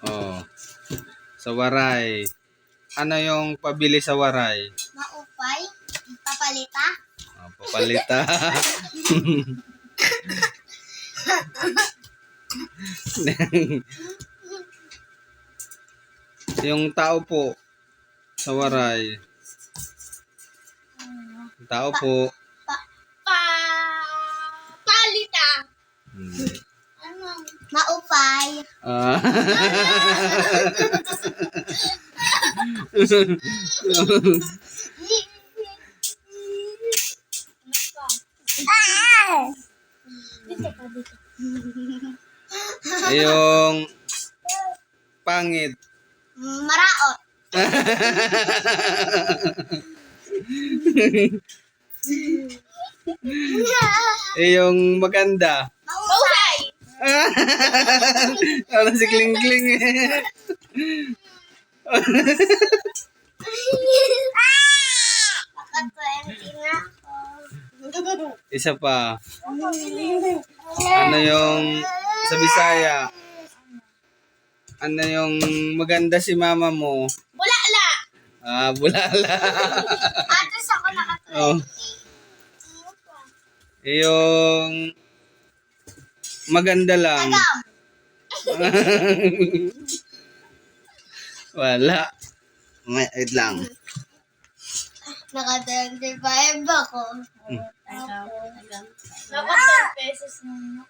Oh. Sa Waray. Ano yung pabili sa Waray? Maupay. Papalita. Oh, papalita. Yung tao po sa Waray. Tao po. Palita. Hindi. Ano? Maupay. Ah. Yung pangit. Maraot. Yung maganda. Mausay. Ano si Kling Kling eh. Naka-20 na ako. Isa pa. Ano yung sa Bisaya? Ano yung maganda si mama mo? Bulala. Ah, bulala. Atos ako naka-20. Oh. Yung maganda lang. Tagam. Wala. Wait lang. Naka-25 ako. Naka 10 pesos na.